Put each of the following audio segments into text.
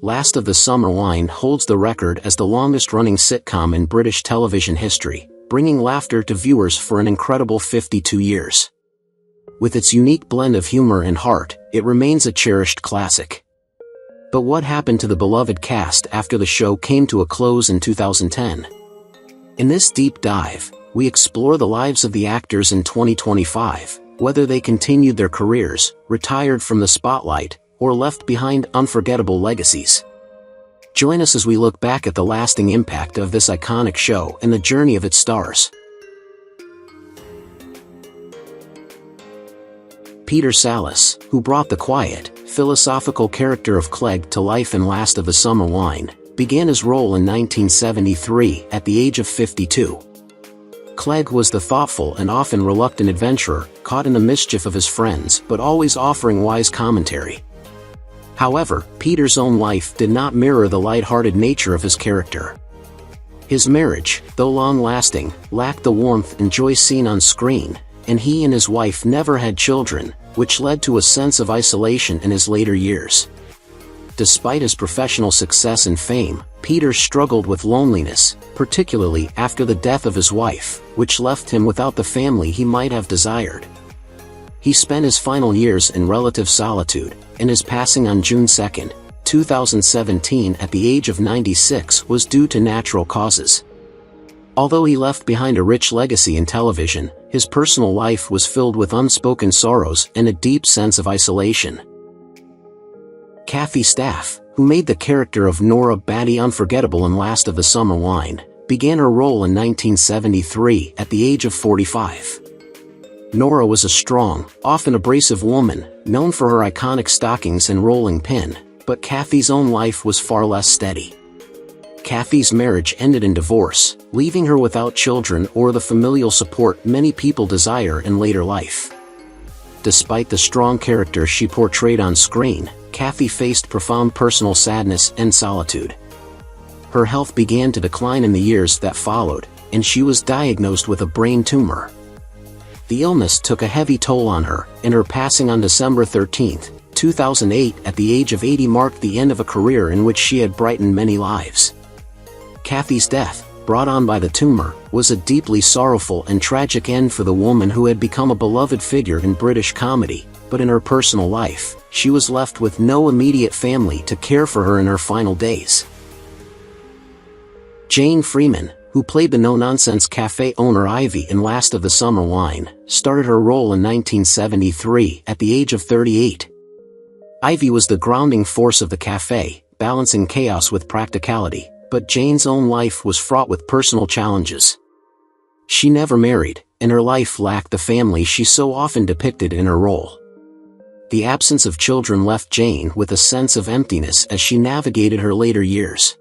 Last of the Summer Wine holds the record as the longest-running sitcom in British television history, bringing laughter to viewers for an incredible 52 years. With its unique blend of humor and heart, it remains a cherished classic. But what happened to the beloved cast after the show came to a close in 2010? In this deep dive, we explore the lives of the actors in 2025, whether they continued their careers, retired from the spotlight, or left behind unforgettable legacies. Join us as we look back at the lasting impact of this iconic show and the journey of its stars. Peter Sallis, who brought the quiet, philosophical character of Clegg to life in Last of the Summer Wine, began his role in 1973 at the age of 52. Clegg was the thoughtful and often reluctant adventurer, caught in the mischief of his friends but always offering wise commentary. However, Peter's own life did not mirror the light-hearted nature of his character. His marriage, though long-lasting, lacked the warmth and joy seen on screen, and he and his wife never had children, which led to a sense of isolation in his later years. Despite his professional success and fame, Peter struggled with loneliness, particularly after the death of his wife, which left him without the family he might have desired. He spent his final years in relative solitude, and his passing on June 2, 2017 at the age of 96 was due to natural causes. Although he left behind a rich legacy in television, his personal life was filled with unspoken sorrows and a deep sense of isolation. Kathy Staff, who made the character of Nora Batty unforgettable in Last of the Summer Wine, began her role in 1973 at the age of 45. Nora was a strong, often abrasive woman, known for her iconic stockings and rolling pin, but Kathy's own life was far less steady. Kathy's marriage ended in divorce, leaving her without children or the familial support many people desire in later life. Despite the strong character she portrayed on screen, Kathy faced profound personal sadness and solitude. Her health began to decline in the years that followed, and she was diagnosed with a brain tumor. The illness took a heavy toll on her, and her passing on December 13, 2008 at the age of 80 marked the end of a career in which she had brightened many lives. Kathy's death, brought on by the tumor, was a deeply sorrowful and tragic end for the woman who had become a beloved figure in British comedy, but in her personal life, she was left with no immediate family to care for her in her final days. Jane Freeman, who played the no-nonsense cafe owner Ivy in Last of the Summer Wine, started her role in 1973 at the age of 38. Ivy was the grounding force of the cafe, balancing chaos with practicality, but Jane's own life was fraught with personal challenges. She never married, and her life lacked the family she so often depicted in her role. The absence of children left Jane with a sense of emptiness as she navigated her later years.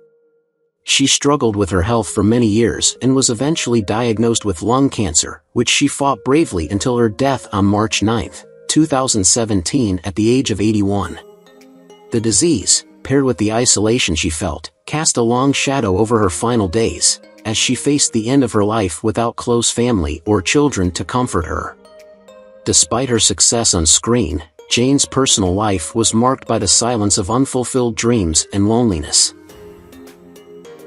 She struggled with her health for many years and was eventually diagnosed with lung cancer, which she fought bravely until her death on March 9, 2017 at the age of 81. The disease, paired with the isolation she felt, cast a long shadow over her final days, as she faced the end of her life without close family or children to comfort her. Despite her success on screen, Jane's personal life was marked by the silence of unfulfilled dreams and loneliness.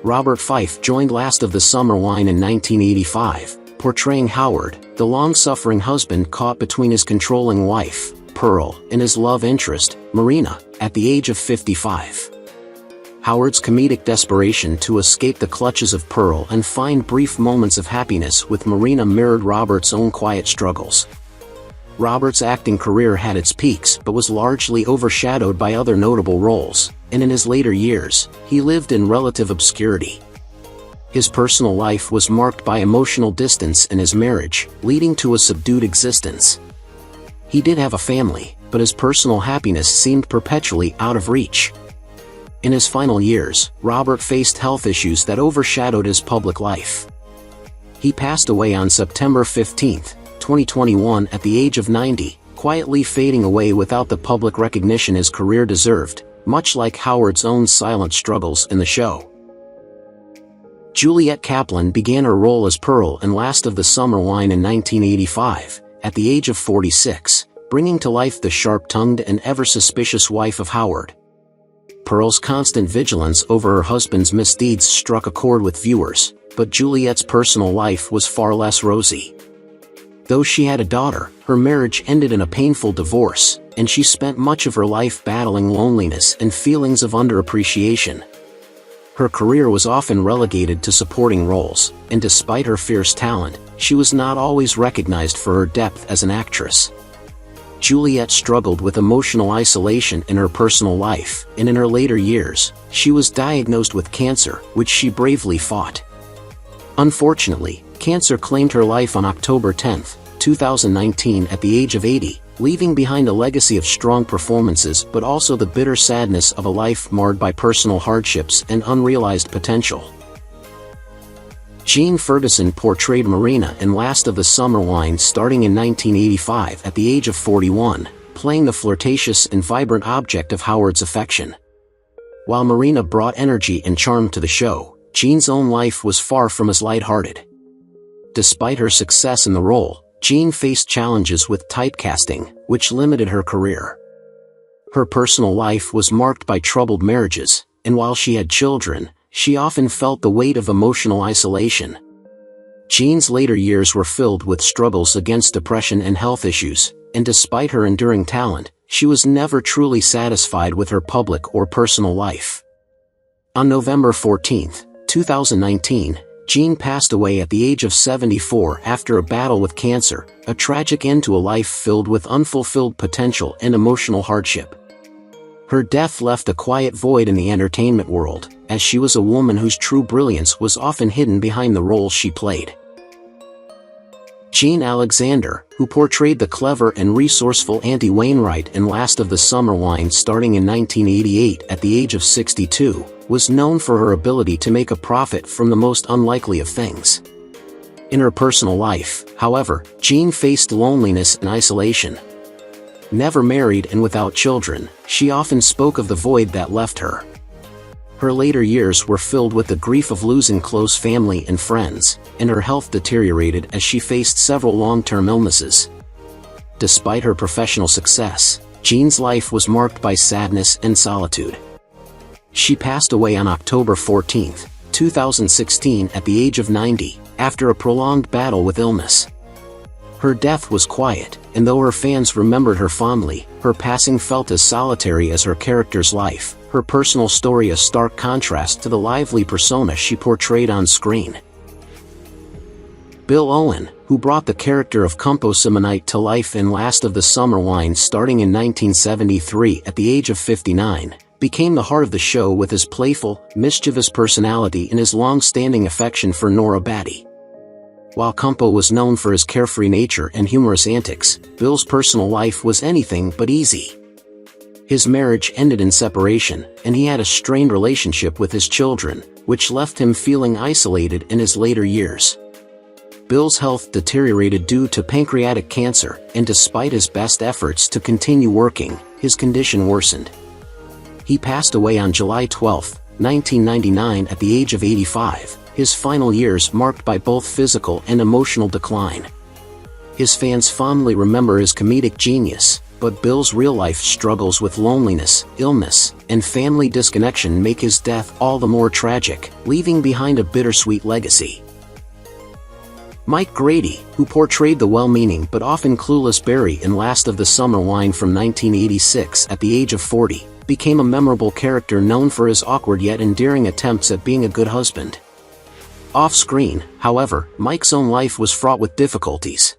Robert Fife joined Last of the Summer Wine in 1985, portraying Howard, the long-suffering husband caught between his controlling wife, Pearl, and his love interest, Marina, at the age of 55. Howard's comedic desperation to escape the clutches of Pearl and find brief moments of happiness with Marina mirrored Robert's own quiet struggles. Robert's acting career had its peaks but was largely overshadowed by other notable roles, and in his later years, he lived in relative obscurity. His personal life was marked by emotional distance in his marriage, leading to a subdued existence. He did have a family, but his personal happiness seemed perpetually out of reach. In his final years, Robert faced health issues that overshadowed his public life. He passed away on September 15, 2021 at the age of 90, quietly fading away without the public recognition his career deserved, much like Howard's own silent struggles in the show. Juliet Kaplan began her role as Pearl in Last of the Summer Wine in 1985, at the age of 46, bringing to life the sharp-tongued and ever-suspicious wife of Howard. Pearl's constant vigilance over her husband's misdeeds struck a chord with viewers, but Juliet's personal life was far less rosy. Though she had a daughter, her marriage ended in a painful divorce, and she spent much of her life battling loneliness and feelings of underappreciation. Her career was often relegated to supporting roles, and despite her fierce talent, she was not always recognized for her depth as an actress. Juliet struggled with emotional isolation in her personal life, and in her later years, she was diagnosed with cancer, which she bravely fought. Unfortunately, cancer claimed her life on October 10, 2019 at the age of 80, leaving behind a legacy of strong performances but also the bitter sadness of a life marred by personal hardships and unrealized potential. Jean Ferguson portrayed Marina in Last of the Summer Wine starting in 1985 at the age of 41, playing the flirtatious and vibrant object of Howard's affection. While Marina brought energy and charm to the show, Jean's own life was far from as lighthearted. Despite her success in the role, Jean faced challenges with typecasting, which limited her career. Her personal life was marked by troubled marriages, and while she had children, she often felt the weight of emotional isolation. Jean's later years were filled with struggles against depression and health issues, and despite her enduring talent, she was never truly satisfied with her public or personal life. On November 14, 2019, Jean passed away at the age of 74 after a battle with cancer, a tragic end to a life filled with unfulfilled potential and emotional hardship. Her death left a quiet void in the entertainment world, as she was a woman whose true brilliance was often hidden behind the roles she played. Jean Alexander, who portrayed the clever and resourceful Auntie Wainwright in Last of the Summer Wine starting in 1988 at the age of 62, was known for her ability to make a profit from the most unlikely of things. In her personal life, however, Jean faced loneliness and isolation. Never married and without children, she often spoke of the void that left her. Her later years were filled with the grief of losing close family and friends, and her health deteriorated as she faced several long-term illnesses. Despite her professional success, Jean's life was marked by sadness and solitude. She passed away on October 14, 2016 at the age of 90, after a prolonged battle with illness. Her death was quiet, and though her fans remembered her fondly, her passing felt as solitary as her character's life, her personal story a stark contrast to the lively persona she portrayed on screen. Bill Owen, who brought the character of Compo Simonite to life in Last of the Summer Wine starting in 1973 at the age of 59, became the heart of the show with his playful, mischievous personality and his long-standing affection for Nora Batty. While Compo was known for his carefree nature and humorous antics, Bill's personal life was anything but easy. His marriage ended in separation, and he had a strained relationship with his children, which left him feeling isolated in his later years. Bill's health deteriorated due to pancreatic cancer, and despite his best efforts to continue working, his condition worsened. He passed away on July 12, 1999 at the age of 85. His final years marked by both physical and emotional decline. His fans fondly remember his comedic genius, but Bill's real-life struggles with loneliness, illness, and family disconnection make his death all the more tragic, leaving behind a bittersweet legacy. Mike Grady, who portrayed the well-meaning but often clueless Barry in Last of the Summer Wine from 1986 at the age of 40, became a memorable character known for his awkward yet endearing attempts at being a good husband. Off-screen, however, Mike's own life was fraught with difficulties.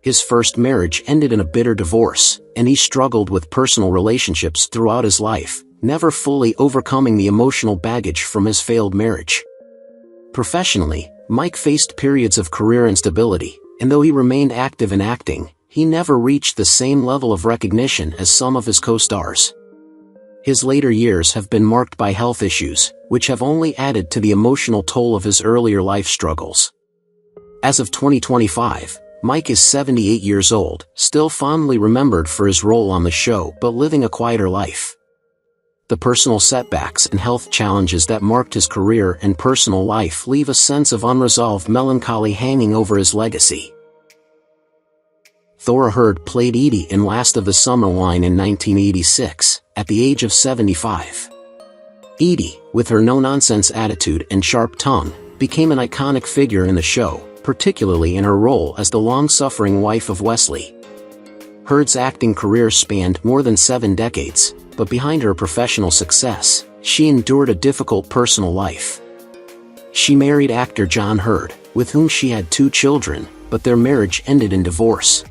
His first marriage ended in a bitter divorce, and he struggled with personal relationships throughout his life, never fully overcoming the emotional baggage from his failed marriage. Professionally, Mike faced periods of career instability, and though he remained active in acting, he never reached the same level of recognition as some of his co-stars. His later years have been marked by health issues, which have only added to the emotional toll of his earlier life struggles. As of 2025, Mike is 78 years old, still fondly remembered for his role on the show but living a quieter life. The personal setbacks and health challenges that marked his career and personal life leave a sense of unresolved melancholy hanging over his legacy. Thora Herd played Edie in Last of the Summer Wine in 1986, at the age of 75. Edie, with her no-nonsense attitude and sharp tongue, became an iconic figure in the show, particularly in her role as the long-suffering wife of Wesley. Herd's acting career spanned more than 7 decades, but behind her professional success, she endured a difficult personal life. She married actor John Herd, with whom she had 2 children, but their marriage ended in divorce.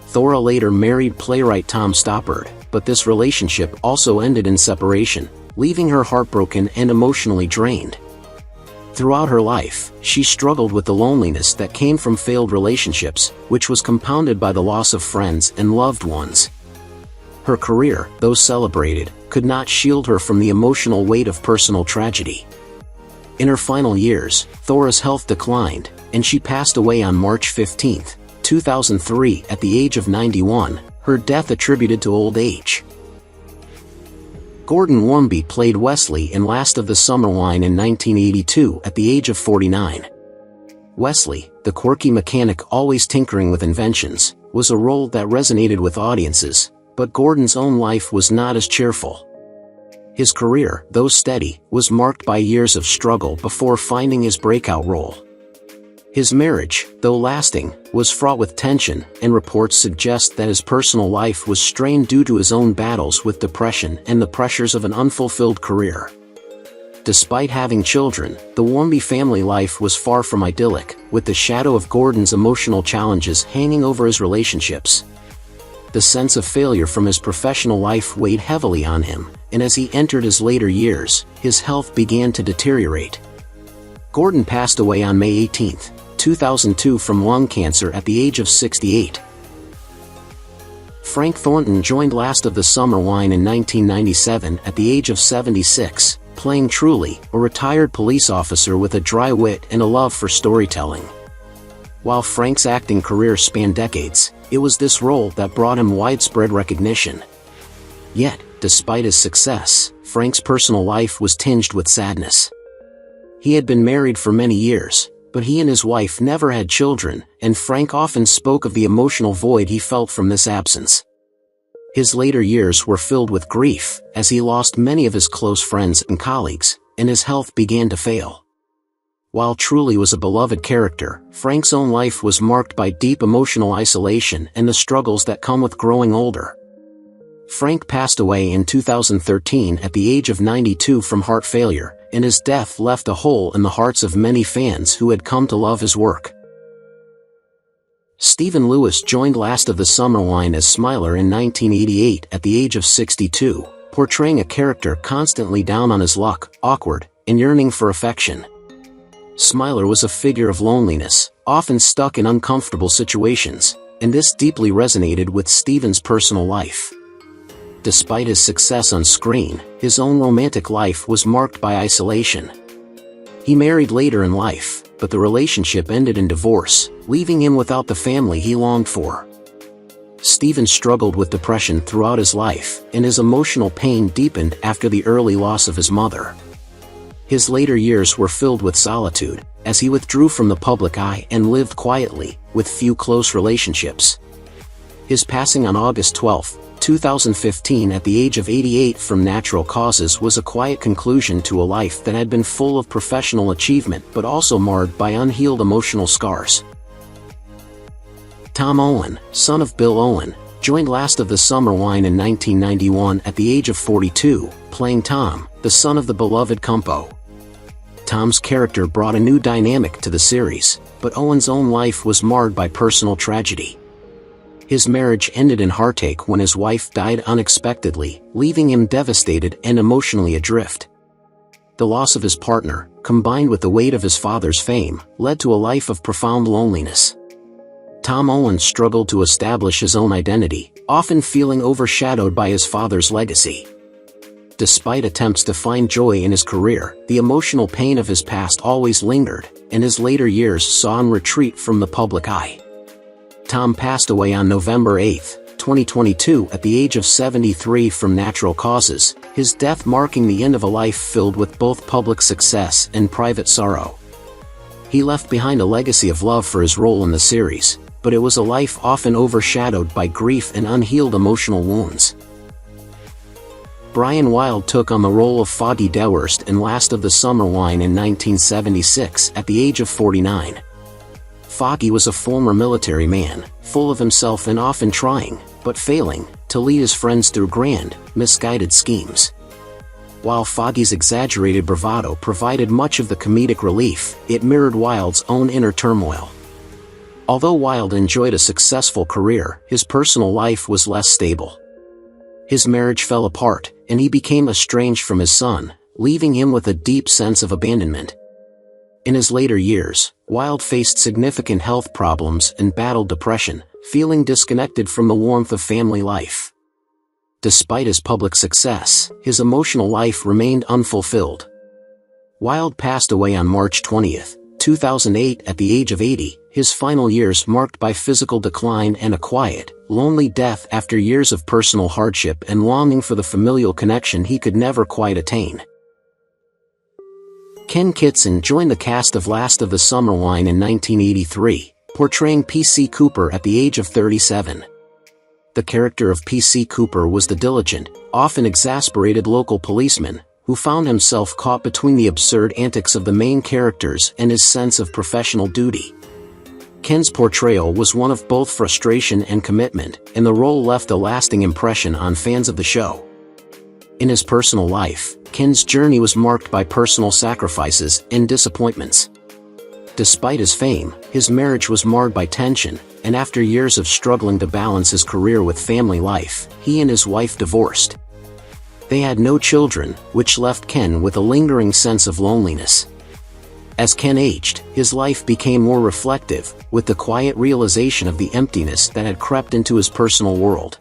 Thora later married playwright Tom Stoppard, but this relationship also ended in separation, leaving her heartbroken and emotionally drained. Throughout her life, she struggled with the loneliness that came from failed relationships, which was compounded by the loss of friends and loved ones. Her career, though celebrated, could not shield her from the emotional weight of personal tragedy. In her final years, Thora's health declined, and she passed away on March 15, 2003 at the age of 91, her death attributed to old age. Gordon Womby played Wesley in Last of the Summer Wine in 1982 at the age of 49. Wesley, the quirky mechanic always tinkering with inventions, was a role that resonated with audiences, but Gordon's own life was not as cheerful. His career, though steady, was marked by years of struggle before finding his breakout role. His marriage, though lasting, was fraught with tension, and reports suggest that his personal life was strained due to his own battles with depression and the pressures of an unfulfilled career. Despite having children, the Womby family life was far from idyllic, with the shadow of Gordon's emotional challenges hanging over his relationships. The sense of failure from his professional life weighed heavily on him, and as he entered his later years, his health began to deteriorate. Gordon passed away on May 18, 2002 from lung cancer at the age of 68. Frank Thornton joined Last of the Summer Wine in 1997 at the age of 76, playing Truly, a retired police officer with a dry wit and a love for storytelling. While Frank's acting career spanned decades, it was this role that brought him widespread recognition. Yet, despite his success, Frank's personal life was tinged with sadness. He had been married for many years, but he and his wife never had children, and Frank often spoke of the emotional void he felt from this absence. His later years were filled with grief, as he lost many of his close friends and colleagues, and his health began to fail. While Truly was a beloved character, Frank's own life was marked by deep emotional isolation and the struggles that come with growing older. Frank passed away in 2013 at the age of 92 from heart failure, and his death left a hole in the hearts of many fans who had come to love his work. Stephen Lewis joined Last of the Summer Wine as Smiler in 1988 at the age of 62, portraying a character constantly down on his luck, awkward, and yearning for affection. Smiler was a figure of loneliness, often stuck in uncomfortable situations, and this deeply resonated with Stephen's personal life. Despite his success on screen, his own romantic life was marked by isolation. He married later in life, but the relationship ended in divorce, leaving him without the family he longed for. Stephen struggled with depression throughout his life, and his emotional pain deepened after the early loss of his mother. His later years were filled with solitude, as he withdrew from the public eye and lived quietly, with few close relationships. His passing on August 12, 2015 at the age of 88 from natural causes was a quiet conclusion to a life that had been full of professional achievement but also marred by unhealed emotional scars. Tom Owen, son of Bill Owen, joined Last of the Summer Wine in 1991 at the age of 42, playing Tom, the son of the beloved Kumpo. Tom's character brought a new dynamic to the series, but Owen's own life was marred by personal tragedy. His marriage ended in heartache when his wife died unexpectedly, leaving him devastated and emotionally adrift. The loss of his partner, combined with the weight of his father's fame, led to a life of profound loneliness. Tom Owen struggled to establish his own identity, often feeling overshadowed by his father's legacy. Despite attempts to find joy in his career, the emotional pain of his past always lingered, and his later years saw him retreat from the public eye. Tom passed away on November 8, 2022 at the age of 73 from natural causes, his death marking the end of a life filled with both public success and private sorrow. He left behind a legacy of love for his role in the series, but it was a life often overshadowed by grief and unhealed emotional wounds. Brian Wilde took on the role of Foggy Dewhurst in Last of the Summer Wine in 1976 at the age of 49. Foggy was a former military man, full of himself and often trying, but failing, to lead his friends through grand, misguided schemes. While Foggy's exaggerated bravado provided much of the comedic relief, it mirrored Wilde's own inner turmoil. Although Wilde enjoyed a successful career, his personal life was less stable. His marriage fell apart, and he became estranged from his son, leaving him with a deep sense of abandonment. In his later years, Wilde faced significant health problems and battled depression, feeling disconnected from the warmth of family life. Despite his public success, his emotional life remained unfulfilled. Wilde passed away on March 20, 2008 at the age of 80, his final years marked by physical decline and a quiet, lonely death after years of personal hardship and longing for the familial connection he could never quite attain. Ken Kitson joined the cast of Last of the Summer Wine in 1983, portraying P.C. Cooper at the age of 37. The character of P.C. Cooper was the diligent, often exasperated local policeman, who found himself caught between the absurd antics of the main characters and his sense of professional duty. Ken's portrayal was one of both frustration and commitment, and the role left a lasting impression on fans of the show. In his personal life, Ken's journey was marked by personal sacrifices and disappointments. Despite his fame, his marriage was marred by tension, and after years of struggling to balance his career with family life, he and his wife divorced. They had no children, which left Ken with a lingering sense of loneliness. As Ken aged, his life became more reflective, with the quiet realization of the emptiness that had crept into his personal world.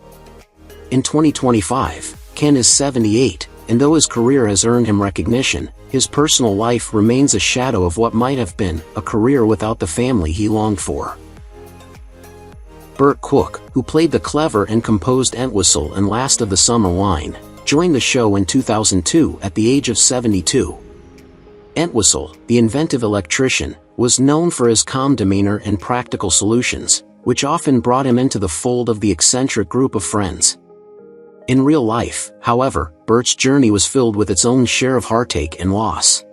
In 2025, Ken is 78, and though his career has earned him recognition, his personal life remains a shadow of what might have been a career without the family he longed for. Bert Cook, who played the clever and composed Entwistle in Last of the Summer Wine, joined the show in 2002 at the age of 72. Entwistle, the inventive electrician, was known for his calm demeanor and practical solutions, which often brought him into the fold of the eccentric group of friends. In real life, however, Bert's journey was filled with its own share of heartache and loss.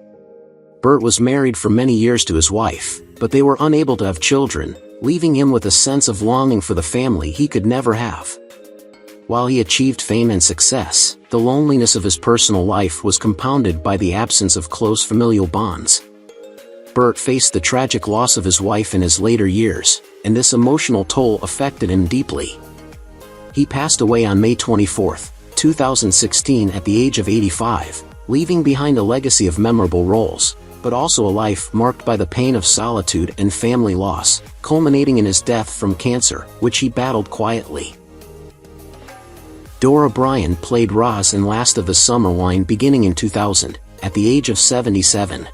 Bert was married for many years to his wife, but they were unable to have children, leaving him with a sense of longing for the family he could never have. While he achieved fame and success, the loneliness of his personal life was compounded by the absence of close familial bonds. Bert faced the tragic loss of his wife in his later years, and this emotional toll affected him deeply. He passed away on May 24, 2016 at the age of 85, leaving behind a legacy of memorable roles, but also a life marked by the pain of solitude and family loss, culminating in his death from cancer, which he battled quietly. Dora Branigan played Roz in Last of the Summer Wine beginning in 2000, at the age of 77.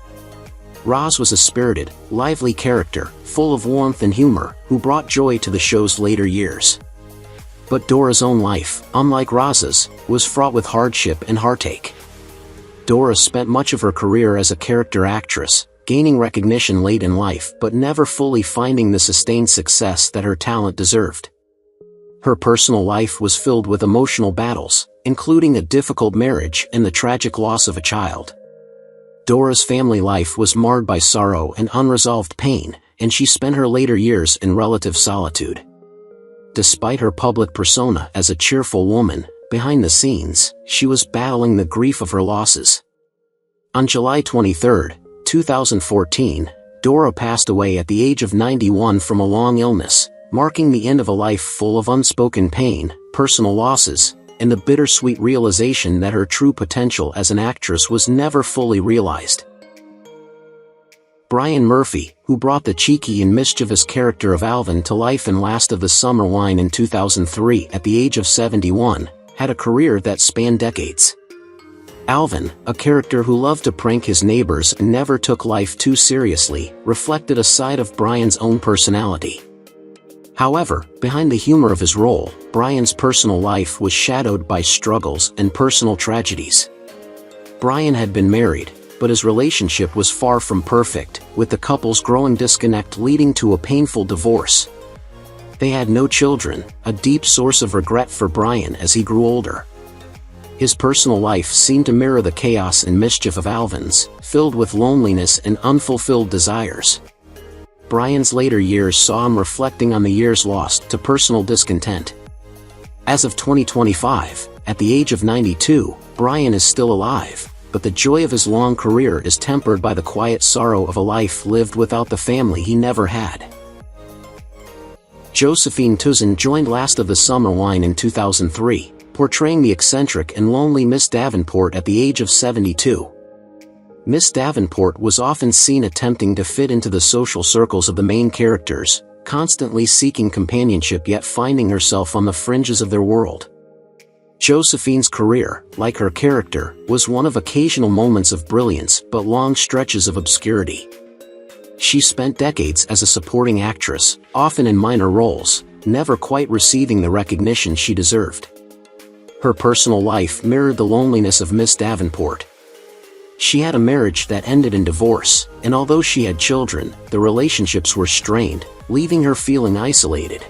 Roz was a spirited, lively character, full of warmth and humor, who brought joy to the show's later years. But Dora's own life, unlike Roz's, was fraught with hardship and heartache. Dora spent much of her career as a character actress, gaining recognition late in life but never fully finding the sustained success that her talent deserved. Her personal life was filled with emotional battles, including a difficult marriage and the tragic loss of a child. Dora's family life was marred by sorrow and unresolved pain, and she spent her later years in relative solitude. Despite her public persona as a cheerful woman, behind the scenes, she was battling the grief of her losses. On July 23, 2014, Dora passed away at the age of 91 from a long illness, marking the end of a life full of unspoken pain, personal losses, and the bittersweet realization that her true potential as an actress was never fully realized. Brian Murphy, who brought the cheeky and mischievous character of Alvin to life in Last of the Summer Wine in 2003 at the age of 71, had a career that spanned decades. Alvin, a character who loved to prank his neighbors and never took life too seriously, reflected a side of Brian's own personality. However, behind the humor of his role, Brian's personal life was shadowed by struggles and personal tragedies. Brian had been married, but his relationship was far from perfect, with the couple's growing disconnect leading to a painful divorce. They had no children, a deep source of regret for Brian as he grew older. His personal life seemed to mirror the chaos and mischief of Alvin's, filled with loneliness and unfulfilled desires. Brian's later years saw him reflecting on the years lost to personal discontent. As of 2025, at the age of 92, Brian is still alive, but the joy of his long career is tempered by the quiet sorrow of a life lived without the family he never had. Josephine Tuzin joined Last of the Summer Wine in 2003, portraying the eccentric and lonely Miss Davenport at the age of 72. Miss Davenport was often seen attempting to fit into the social circles of the main characters, constantly seeking companionship yet finding herself on the fringes of their world. Josephine's career, like her character, was one of occasional moments of brilliance but long stretches of obscurity. She spent decades as a supporting actress, often in minor roles, never quite receiving the recognition she deserved. Her personal life mirrored the loneliness of Miss Davenport. She had a marriage that ended in divorce, and although she had children, the relationships were strained, leaving her feeling isolated.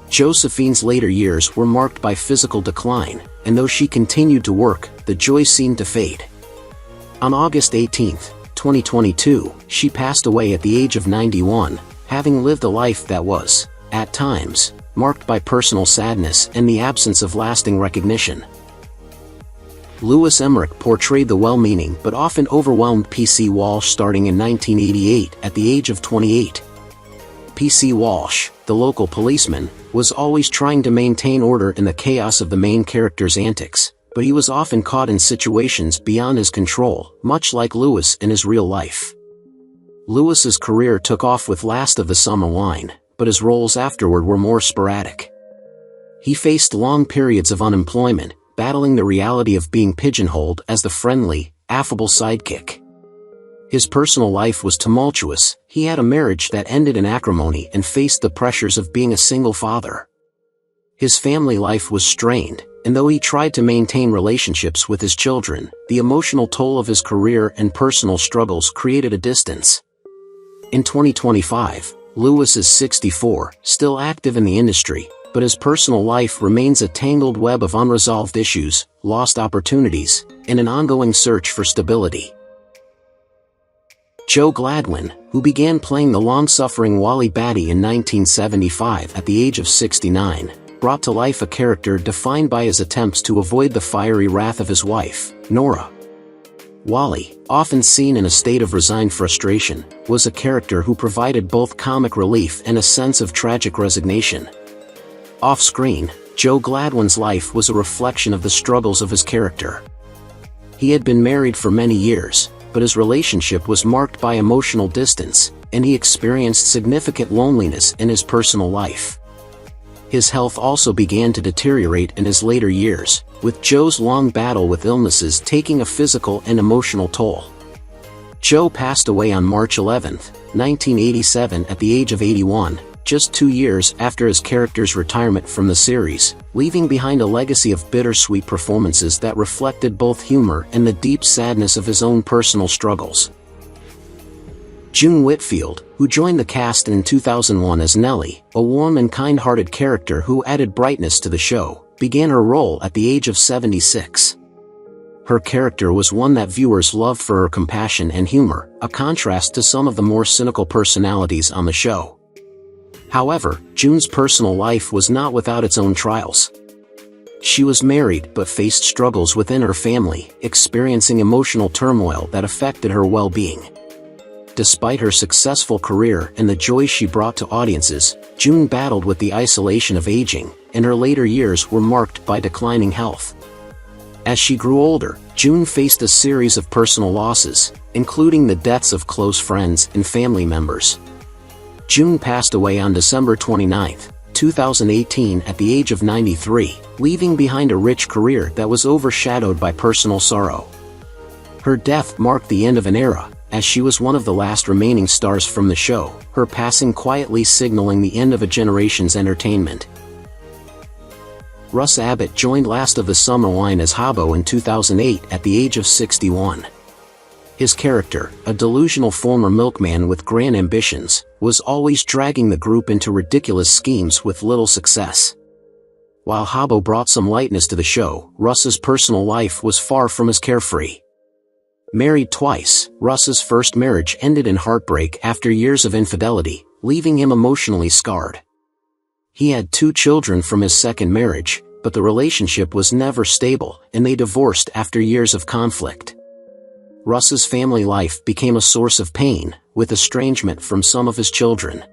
Josephine's later years were marked by physical decline, and though she continued to work, the joy seemed to fade. On August 18, 2022, she passed away at the age of 91, having lived a life that was, at times, marked by personal sadness and the absence of lasting recognition. Louis Emmerich portrayed the well-meaning but often overwhelmed P.C. Walsh starting in 1988 at the age of 28. P.C. Walsh, the local policeman, was always trying to maintain order in the chaos of the main character's antics, but he was often caught in situations beyond his control, much like Louis in his real life. Louis's career took off with Last of the Summer Wine, but his roles afterward were more sporadic. He faced long periods of unemployment, battling the reality of being pigeonholed as the friendly, affable sidekick. His personal life was tumultuous. He had a marriage that ended in acrimony and faced the pressures of being a single father. His family life was strained, and though he tried to maintain relationships with his children, the emotional toll of his career and personal struggles created a distance. In 2025, Louis is 64, still active in the industry, but his personal life remains a tangled web of unresolved issues, lost opportunities, and an ongoing search for stability. Joe Gladwin, who began playing the long-suffering Wally Batty in 1975 at the age of 69, brought to life a character defined by his attempts to avoid the fiery wrath of his wife, Nora. Wally, often seen in a state of resigned frustration, was a character who provided both comic relief and a sense of tragic resignation. Off-screen, Joe Gladwin's life was a reflection of the struggles of his character. He had been married for many years, but his relationship was marked by emotional distance, and he experienced significant loneliness in his personal life. His health also began to deteriorate in his later years, with Joe's long battle with illnesses taking a physical and emotional toll. Joe passed away on March 11, 1987 at the age of 81, just 2 years after his character's retirement from the series, leaving behind a legacy of bittersweet performances that reflected both humor and the deep sadness of his own personal struggles. June Whitfield, who joined the cast in 2001 as Nellie, a warm and kind-hearted character who added brightness to the show, began her role at the age of 76. Her character was one that viewers loved for her compassion and humor, a contrast to some of the more cynical personalities on the show. However, June's personal life was not without its own trials. She was married but faced struggles within her family, experiencing emotional turmoil that affected her well-being. Despite her successful career and the joy she brought to audiences, June battled with the isolation of aging, and her later years were marked by declining health. As she grew older, June faced a series of personal losses, including the deaths of close friends and family members. June passed away on December 29, 2018 at the age of 93, leaving behind a rich career that was overshadowed by personal sorrow. Her death marked the end of an era, as she was one of the last remaining stars from the show, her passing quietly signaling the end of a generation's entertainment. Russ Abbott joined Last of the Summer Wine as Habbo in 2008 at the age of 61. His character, a delusional former milkman with grand ambitions, was always dragging the group into ridiculous schemes with little success. While Habbo brought some lightness to the show, Russ's personal life was far from as carefree. Married twice, Russ's first marriage ended in heartbreak after years of infidelity, leaving him emotionally scarred. He had 2 children from his second marriage, but the relationship was never stable, and they divorced after years of conflict. Russ's family life became a source of pain, with estrangement from some of his children.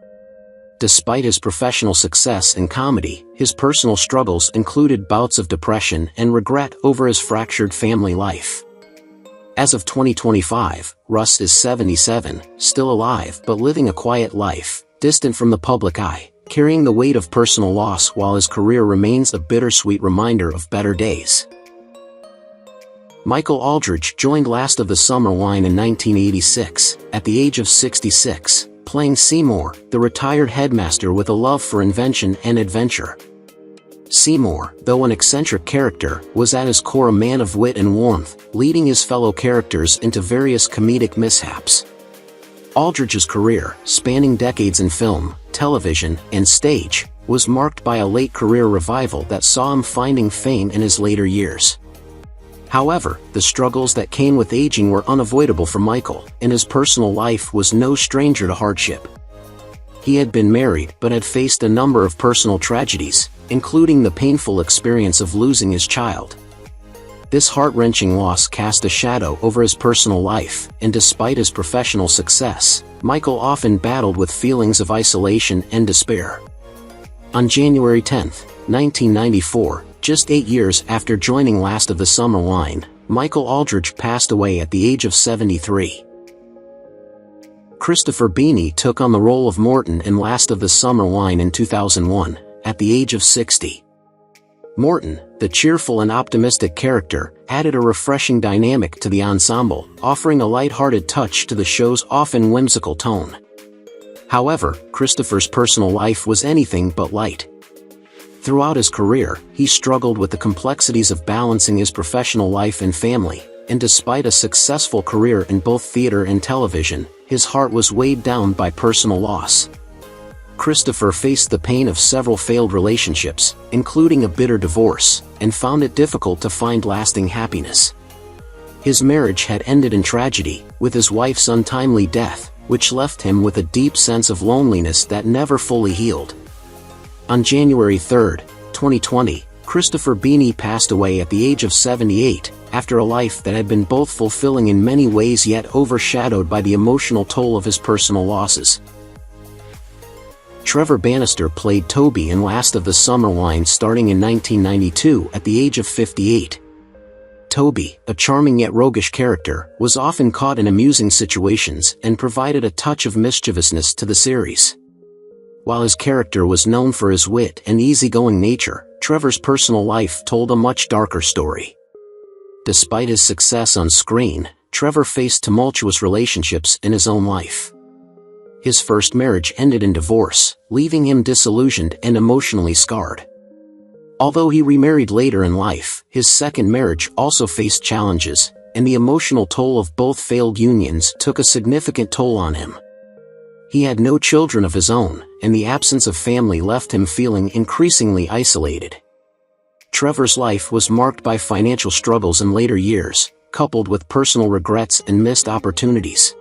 Despite his professional success in comedy, his personal struggles included bouts of depression and regret over his fractured family life. As of 2025, Russ is 77, still alive but living a quiet life, distant from the public eye, carrying the weight of personal loss while his career remains a bittersweet reminder of better days. Michael Aldridge joined Last of the Summer Wine in 1986, at the age of 66, playing Seymour, the retired headmaster with a love for invention and adventure. Seymour, though an eccentric character, was at his core a man of wit and warmth, leading his fellow characters into various comedic mishaps. Aldridge's career, spanning decades in film, television, and stage, was marked by a late career revival that saw him finding fame in his later years. However, the struggles that came with aging were unavoidable for Michael, and his personal life was no stranger to hardship. He had been married but had faced a number of personal tragedies, including the painful experience of losing his child. This heart-wrenching loss cast a shadow over his personal life, and despite his professional success, Michael often battled with feelings of isolation and despair. On January 10, 1994, just 8 years after joining Last of the Summer Wine, Michael Aldridge passed away at the age of 73. Christopher Beanie took on the role of Morton in Last of the Summer Wine in 2001, at the age of 60. Morton, the cheerful and optimistic character, added a refreshing dynamic to the ensemble, offering a light-hearted touch to the show's often whimsical tone. However, Christopher's personal life was anything but light. Throughout his career, he struggled with the complexities of balancing his professional life and family, and despite a successful career in both theater and television, his heart was weighed down by personal loss. Christopher faced the pain of several failed relationships, including a bitter divorce, and found it difficult to find lasting happiness. His marriage had ended in tragedy, with his wife's untimely death, which left him with a deep sense of loneliness that never fully healed. On January 3, 2020, Christopher Beanie passed away at the age of 78, after a life that had been both fulfilling in many ways yet overshadowed by the emotional toll of his personal losses. Trevor Bannister played Toby in Last of the Summer Wine starting in 1992 at the age of 58. Toby, a charming yet roguish character, was often caught in amusing situations and provided a touch of mischievousness to the series. While his character was known for his wit and easygoing nature, Trevor's personal life told a much darker story. Despite his success on screen, Trevor faced tumultuous relationships in his own life. His first marriage ended in divorce, leaving him disillusioned and emotionally scarred. Although he remarried later in life, his second marriage also faced challenges, and the emotional toll of both failed unions took a significant toll on him. He had no children of his own, and the absence of family left him feeling increasingly isolated. Trevor's life was marked by financial struggles in later years, coupled with personal regrets and missed opportunities.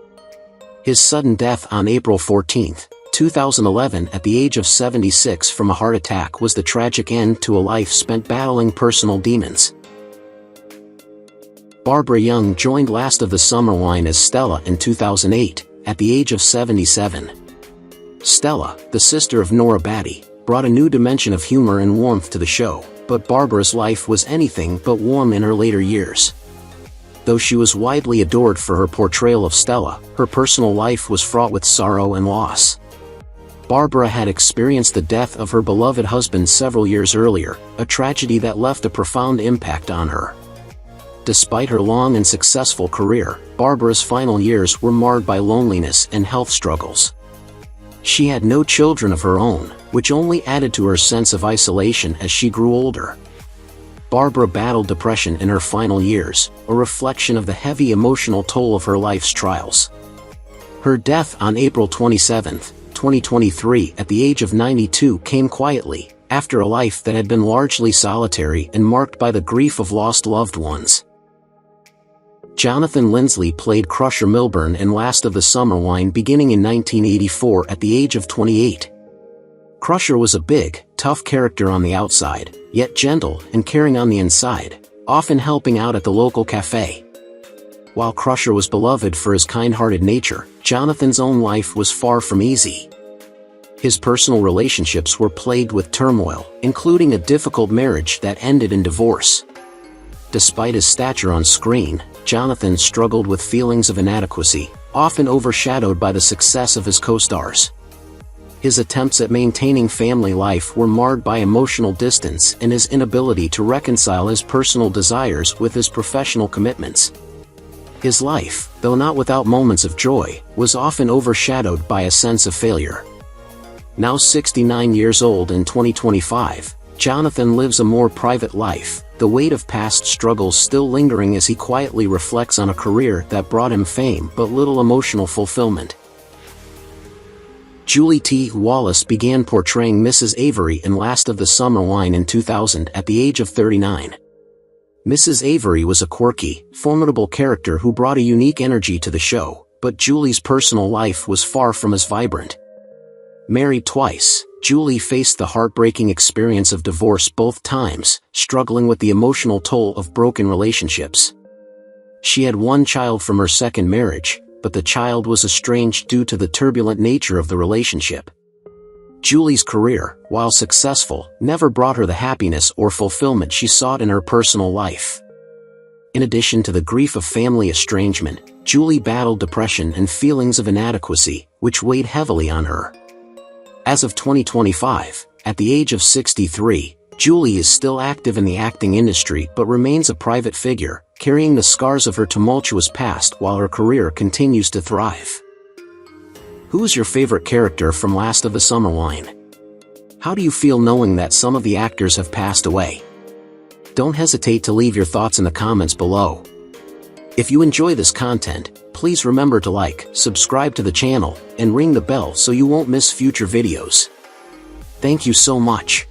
His sudden death on April 14, 2011 at the age of 76 from a heart attack was the tragic end to a life spent battling personal demons. Barbara Young joined Last of the Summer Wine as Stella in 2008, at the age of 77. Stella, the sister of Nora Batty, brought a new dimension of humor and warmth to the show, but Barbara's life was anything but warm in her later years. Though she was widely adored for her portrayal of Stella, her personal life was fraught with sorrow and loss. Barbara had experienced the death of her beloved husband several years earlier, a tragedy that left a profound impact on her. Despite her long and successful career, Barbara's final years were marred by loneliness and health struggles. She had no children of her own, which only added to her sense of isolation as she grew older. Barbara battled depression in her final years, a reflection of the heavy emotional toll of her life's trials. Her death on April 27, 2023 at the age of 92 came quietly, after a life that had been largely solitary and marked by the grief of lost loved ones. Jonathan Lindley played Crusher Milburn in Last of the Summer Wine beginning in 1984 at the age of 28. Crusher was a big, tough character on the outside, yet gentle and caring on the inside, often helping out at the local cafe. While Crusher was beloved for his kind-hearted nature, Jonathan's own life was far from easy. His personal relationships were plagued with turmoil, including a difficult marriage that ended in divorce. Despite his stature on screen, Jonathan struggled with feelings of inadequacy, often overshadowed by the success of his co-stars. His attempts at maintaining family life were marred by emotional distance and his inability to reconcile his personal desires with his professional commitments. His life, though not without moments of joy, was often overshadowed by a sense of failure. Now 69 years old in 2025, Jonathan lives a more private life, the weight of past struggles still lingering as he quietly reflects on a career that brought him fame but little emotional fulfillment. Julie T. Wallace began portraying Mrs. Avery in Last of the Summer Wine in 2000 at the age of 39. Mrs. Avery was a quirky, formidable character who brought a unique energy to the show, but Julie's personal life was far from as vibrant. Married twice, Julie faced the heartbreaking experience of divorce both times, struggling with the emotional toll of broken relationships. She had one child from her second marriage, but the child was estranged due to the turbulent nature of the relationship. Julie's career, while successful, never brought her the happiness or fulfillment she sought in her personal life. In addition to the grief of family estrangement, Julie battled depression and feelings of inadequacy, which weighed heavily on her. As of 2025, at the age of 63, Julie is still active in the acting industry but remains a private figure, carrying the scars of her tumultuous past while her career continues to thrive. Who's your favorite character from Last of the Summer Wine? How do you feel knowing that some of the actors have passed away? Don't hesitate to leave your thoughts in the comments below. If you enjoy this content, please remember to like, subscribe to the channel, and ring the bell so you won't miss future videos. Thank you so much.